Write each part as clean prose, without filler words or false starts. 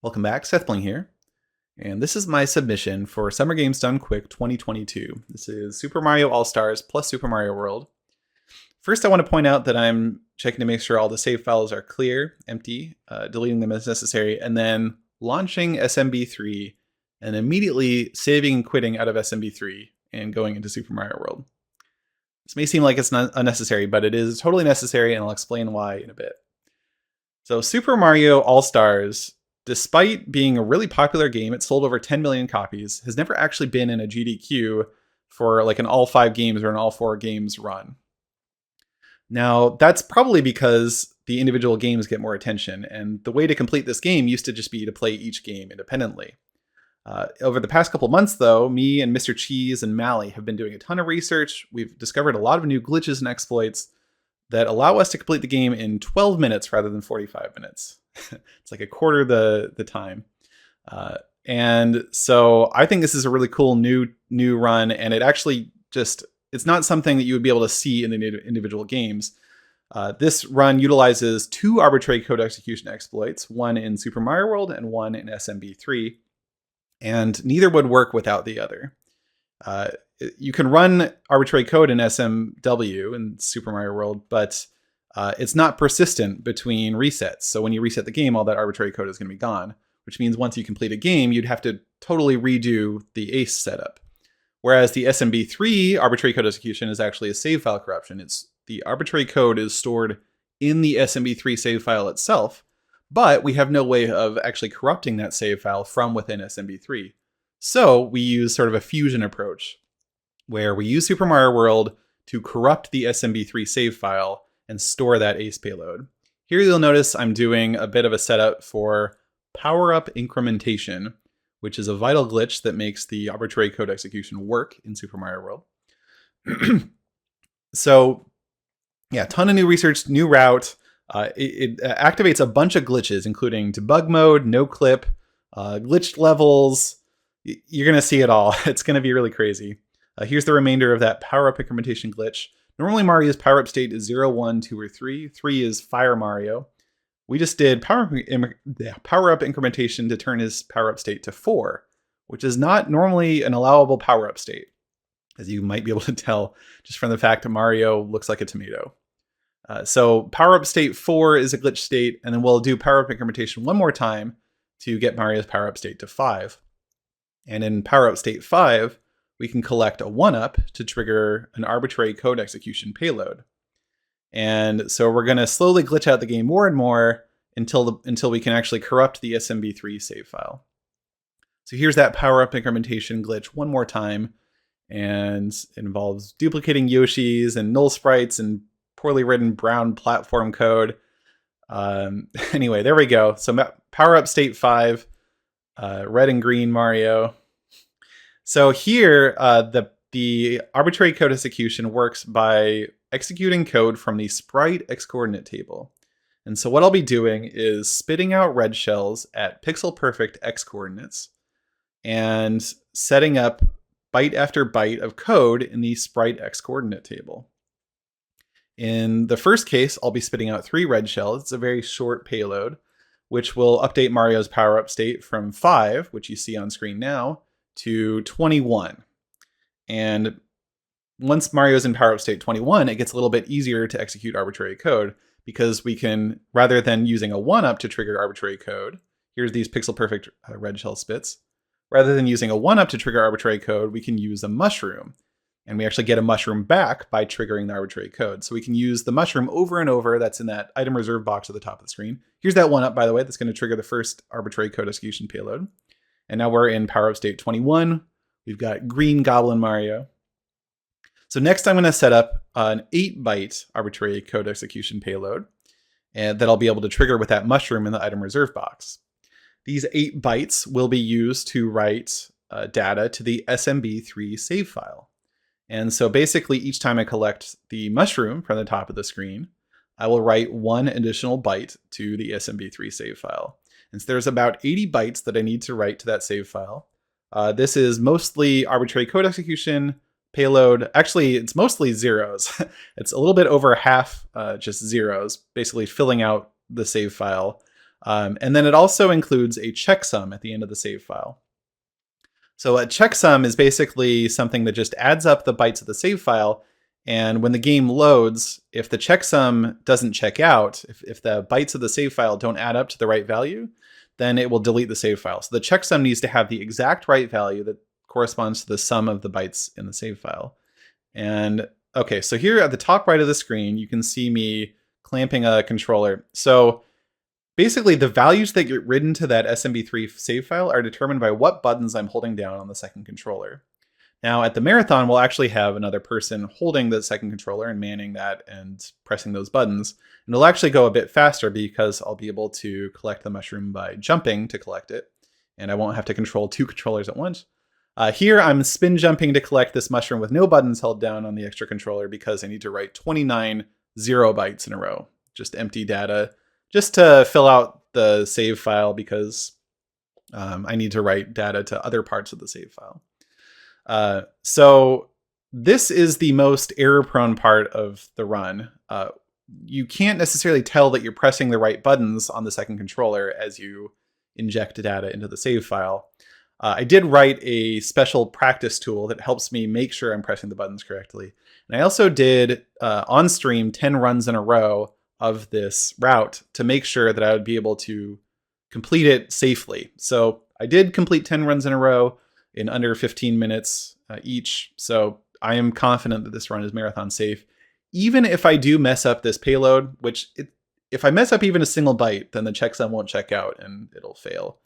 Welcome back, Seth Bling here, and this is my submission for Summer Games Done Quick 2022. This is Super Mario All-Stars plus Super Mario World. First, I want to point out that I'm checking to make sure all the save files are clear, empty, deleting them as necessary, and then launching SMB3 and immediately saving and quitting out of SMB3 and going into Super Mario World. This may seem like it's not unnecessary, but it is totally necessary, and I'll explain why in a bit. So Super Mario All-Stars, despite being a really popular game, it sold over 10 million copies, has never actually been in a GDQ for like an all 5 games or an all 4 games run. Now, that's probably because the individual games get more attention, and the way to complete this game used to just be to play each game independently. Over the past couple months, though, me and Mr. Cheese and Mally have been doing a ton of research. We've discovered a lot of new glitches and exploits that allow us to complete the game in 12 minutes rather than 45 minutes. It's like a quarter the time. And so I think this is a really cool new run, and it actually it's not something that you would be able to see in the individual games. This run utilizes 2 arbitrary code execution exploits, one in Super Mario World and one in SMB3, and neither would work without the other. You can run arbitrary code in SMW in Super Mario World, but it's not persistent between resets. So when you reset the game, all that arbitrary code is going to be gone, which means once you complete a game, you'd have to totally redo the ACE setup. Whereas the SMB3 arbitrary code execution is actually a save file corruption. The arbitrary code is stored in the SMB3 save file itself, but we have no way of actually corrupting that save file from within SMB3. So we use sort of a fusion approach, where we use Super Mario World to corrupt the SMB3 save file and store that ACE payload. Here you'll notice I'm doing a bit of a setup for power-up incrementation, which is a vital glitch that makes the arbitrary code execution work in Super Mario World. So yeah, ton of new research, new route. It activates a bunch of glitches, including debug mode, no clip, glitched levels. You're going to see it all. It's going to be really crazy. Here's the remainder of that power-up incrementation glitch. Normally Mario's power-up state is 0, 1, 2, or 3. 3 is Fire Mario. We just did power-up incrementation to turn his power-up state to 4, which is not normally an allowable power-up state, as you might be able to tell just from the fact that Mario looks like a tomato. So power-up state 4 is a glitch state, and then we'll do power-up incrementation one more time to get Mario's power-up state to 5. And in power-up state 5, we can collect a 1-up to trigger an arbitrary code execution payload. And so we're going to slowly glitch out the game more and more until we can actually corrupt the SMB3 save file. So here's that power-up incrementation glitch one more time, and it involves duplicating Yoshis and null sprites and poorly written brown platform code. Anyway, there we go. So power-up state 5, red and green Mario. So here, the arbitrary code execution works by executing code from the sprite x-coordinate table. And so what I'll be doing is spitting out red shells at pixel-perfect x-coordinates and setting up byte after byte of code in the sprite x-coordinate table. In the first case, I'll be spitting out 3 red shells. It's a very short payload, which will update Mario's power-up state from 5, which you see on screen now, to 21. And once Mario's in power-up state 21, it gets a little bit easier to execute arbitrary code, because we can, rather than using a 1-up to trigger arbitrary code, here's these pixel-perfect red shell spits, rather than using a 1-up to trigger arbitrary code, we can use a mushroom. And we actually get a mushroom back by triggering the arbitrary code. So we can use the mushroom over and over. That's in that item reserve box at the top of the screen. Here's that 1-up, by the way, that's going to trigger the first arbitrary code execution payload. And now we're in power-up state 21. We've got green Goblin Mario. So next I'm going to set up an 8-byte arbitrary code execution payload, and that I'll be able to trigger with that mushroom in the item reserve box. These 8 bytes will be used to write data to the SMB3 save file. And so basically each time I collect the mushroom from the top of the screen, I will write 1 additional byte to the SMB3 save file. And so there's about 80 bytes that I need to write to that save file. This is mostly arbitrary code execution payload. Actually, it's mostly zeros. It's a little bit over half just zeros, basically filling out the save file. And then it also includes a checksum at the end of the save file. So a checksum is basically something that just adds up the bytes of the save file. And when the game loads, if the checksum doesn't check out, if the bytes of the save file don't add up to the right value, then it will delete the save file. So the checksum needs to have the exact right value that corresponds to the sum of the bytes in the save file. And okay, so here at the top right of the screen, you can see me clamping a controller. So basically, the values that get written to that SMB3 save file are determined by what buttons I'm holding down on the second controller. Now, at the marathon, we'll actually have another person holding the second controller and manning that and pressing those buttons. And it'll actually go a bit faster because I'll be able to collect the mushroom by jumping to collect it, and I won't have to control two controllers at once. Here, I'm spin jumping to collect this mushroom with no buttons held down on the extra controller because I need to write 29 0 bytes in a row, just empty data, just to fill out the save file because I need to write data to other parts of the save file. So this is the most error-prone part of the run. You can't necessarily tell that you're pressing the right buttons on the second controller as you inject data into the save file. I did write a special practice tool that helps me make sure I'm pressing the buttons correctly. And I also did on stream 10 runs in a row of this route to make sure that I would be able to complete it safely. So I did complete 10 runs in a row in under 15 minutes each. So I am confident that this run is marathon safe. Even if I do mess up this payload, if I mess up even a single byte, then the checksum won't check out and it'll fail.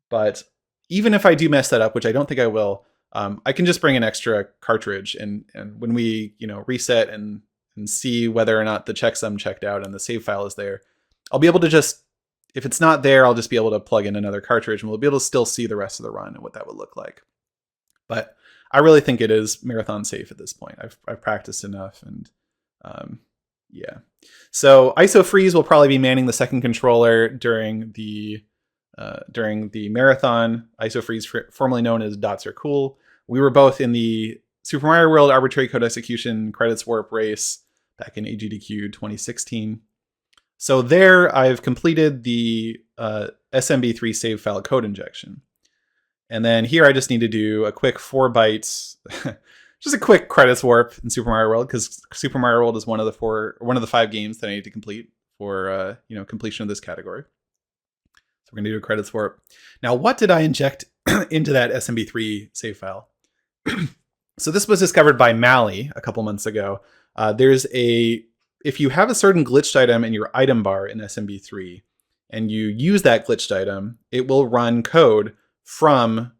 But even if I do mess that up, which I don't think I will, I can just bring an extra cartridge and when we reset and see whether or not the checksum checked out and the save file is there, I'll be able to just, if it's not there, I'll just be able to plug in another cartridge and we'll be able to still see the rest of the run and what that would look like. But I really think it is marathon safe at this point. I've practiced enough and yeah. So ISO Freeze will probably be manning the second controller during the marathon. ISO Freeze, formerly known as Dots Are Cool. We were both in the Super Mario World Arbitrary Code Execution Credits Warp race back in SGDQ 2016. So there I've completed the SMB3 save file code injection. And then here I just need to do a quick 4 bytes, just a quick credits warp in Super Mario World because Super Mario World is one of the 5 games that I need to complete for completion of this category. So we're going to do a credits warp. Now, what did I inject into that SMB3 save file? So this was discovered by Mally a couple months ago. If you have a certain glitched item in your item bar in SMB3 and you use that glitched item, it will run code from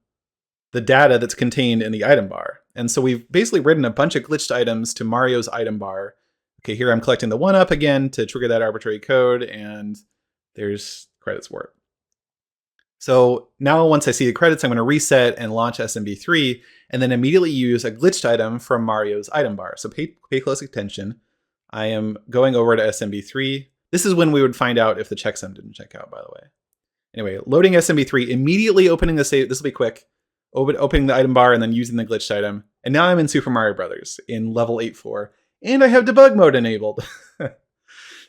the data that's contained in the item bar. And so we've basically written a bunch of glitched items to Mario's item bar. Okay, here I'm collecting the 1-up again to trigger that arbitrary code, and there's credits warp. So now once I see the credits, I'm going to reset and launch SMB3 and then immediately use a glitched item from Mario's item bar. So pay close attention. I am going over to SMB3. This is when we would find out if the checksum didn't check out, by the way. Anyway, loading SMB3, immediately opening the save. This will be quick. Opening the item bar and then using the glitched item. And now I'm in Super Mario Brothers in level 8-4. And I have debug mode enabled.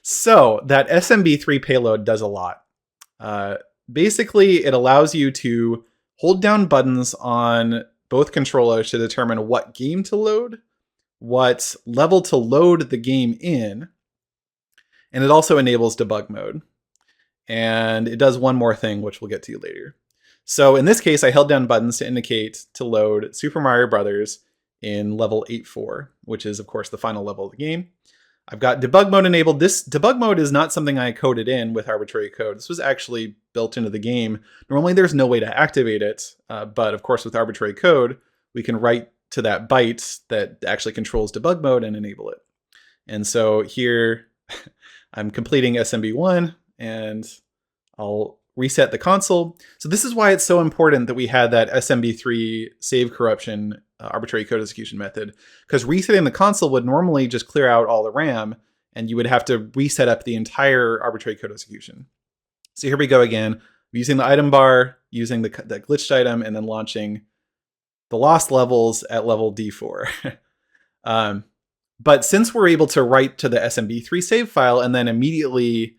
So that SMB3 payload does a lot. Basically, it allows you to hold down buttons on both controllers to determine what game to load, what level to load the game in, and it also enables debug mode. And it does one more thing, which we'll get to later. So in this case, I held down buttons to indicate to load Super Mario Brothers in level 8-4, which is, of course, the final level of the game. I've got debug mode enabled. This debug mode is not something I coded in with arbitrary code. This was actually built into the game. Normally, there's no way to activate it. But of course, with arbitrary code, we can write to that byte that actually controls debug mode and enable it. And so here, I'm completing SMB1, and I'll reset the console. So this is why it's so important that we had that SMB3 save corruption arbitrary code execution method, because resetting the console would normally just clear out all the RAM and you would have to reset up the entire arbitrary code execution. So here we go again, using the item bar, using the glitched item, and then launching the lost levels at level D4. But since we're able to write to the SMB3 save file and then immediately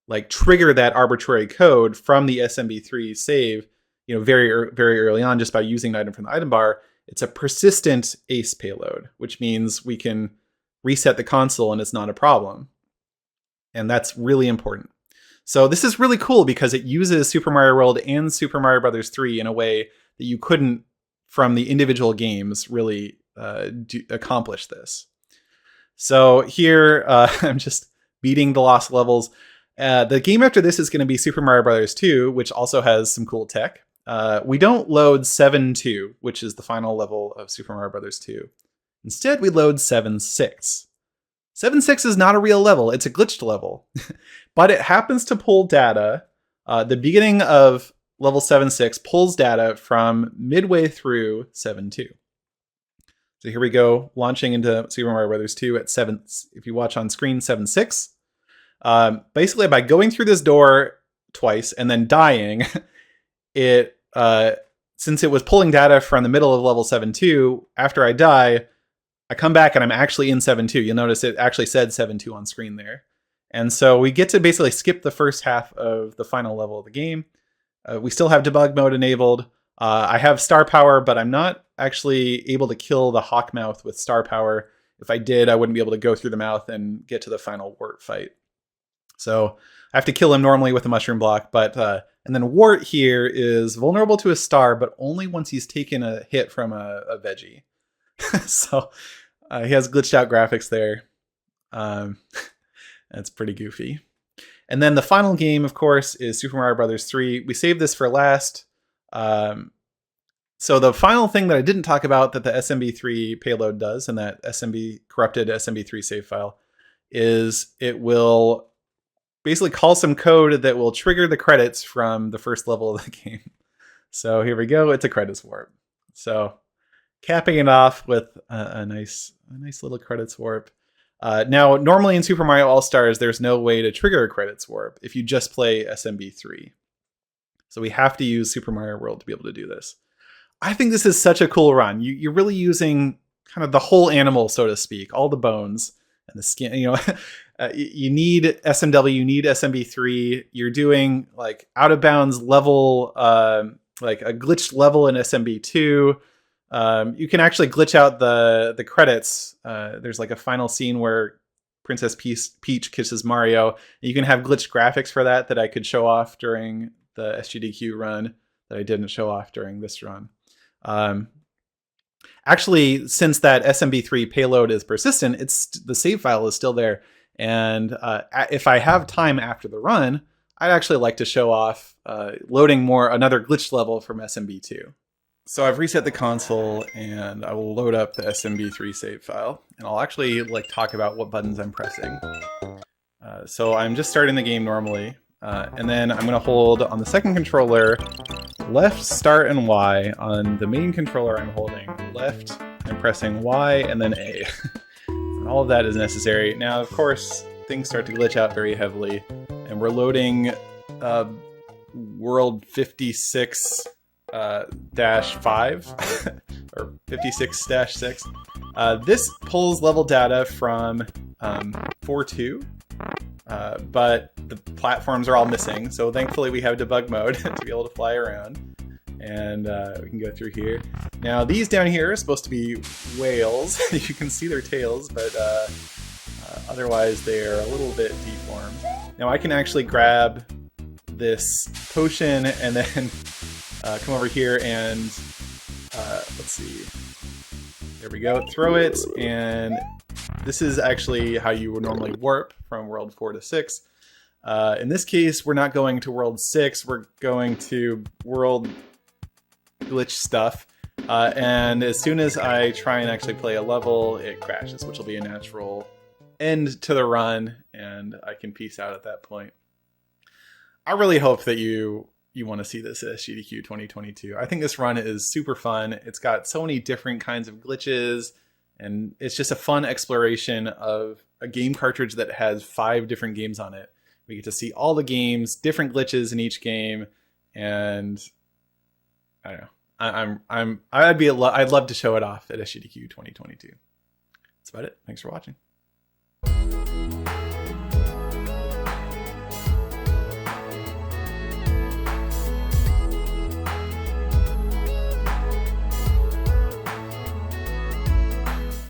like trigger that arbitrary code from the SMB3 save, very early on just by using an item from the item bar. It's a persistent ACE payload, which means we can reset the console and it's not a problem. And that's really important. So this is really cool because it uses Super Mario World and Super Mario Bros. 3 in a way that you couldn't from the individual games really accomplish this. So here I'm just beating the lost levels. The game after this is going to be Super Mario Bros. 2, which also has some cool tech. We don't load 7-2, which is the final level of Super Mario Bros. 2. Instead, we load 7-6. 7-6 is not a real level. It's a glitched level. But it happens to pull data. The beginning of level 7-6 pulls data from midway through 7-2. So here we go, launching into Super Mario Bros. 2 at 7. If you watch on screen, 7-6. Basically, by going through this door twice and then dying, it since it was pulling data from the middle of level 7-2, after I die, I come back and I'm actually in 7-2. You'll notice it actually said 7-2 on screen there. And so we get to basically skip the first half of the final level of the game. We still have debug mode enabled. I have star power, but I'm not actually able to kill the hawk mouth with star power. If I did, I wouldn't be able to go through the mouth and get to the final Wart fight. So I have to kill him normally with a mushroom block, but and then Wart here is vulnerable to a star, but only once he's taken a hit from a veggie. So he has glitched out graphics there. That's pretty goofy. And then the final game, of course, is Super Mario Bros. 3. We saved this for last. So the final thing that I didn't talk about that the SMB3 payload does, and that corrupted SMB3 save file, is it will basically call some code that will trigger the credits from the first level of the game. So here we go. It's a credits warp. So capping it off with a nice little credits warp. Now, normally in Super Mario All-Stars, there's no way to trigger a credits warp if you just play SMB3. So we have to use Super Mario World to be able to do this. I think this is such a cool run. You're really using kind of the whole animal, so to speak, all the bones and the skin. You need SMW, you need SMB3. You're doing like out of bounds level, like a glitched level in SMB2. You can actually glitch out the credits. There's like a final scene where Princess Peach kisses Mario. You can have glitched graphics for that I could show off during the SGDQ run that I didn't show off during this run. Actually, since that SMB3 payload is persistent, the save file is still there. And if I have time after the run, I'd actually like to show off loading another glitched level from SMB2. So I've reset the console and I will load up the SMB3 save file, and I'll actually talk about what buttons I'm pressing. So I'm just starting the game normally, and then I'm gonna hold on the second controller left, start, and Y. On the main controller I'm holding left, I'm pressing Y, and then A. And all of that is necessary. Now, of course, things start to glitch out very heavily, and we're loading world 56 -5 or 56-6. This pulls level data from 4.2, but the platforms are all missing, so thankfully we have debug mode to be able to fly around, and we can go through here. Now these down here are supposed to be whales. You can see their tails, but otherwise they are a little bit deformed. Now I can actually grab this potion and then come over here and let's see, there we go, throw it, and this is actually how you would normally warp from world 4 to 6. In this case, we're not going to world 6, we're going to world glitch stuff, and as soon as I try and actually play a level, it crashes, which will be a natural end to the run, and I can peace out at that point. I really hope that you want to see this at SGDQ 2022. I think this run is super fun. It's got so many different kinds of glitches, and it's just a fun exploration of a game cartridge that has 5 different games on it. We get to see all the games, different glitches in each game, and I don't know. I'd love to show it off at SGDQ 2022. That's about it. Thanks for watching.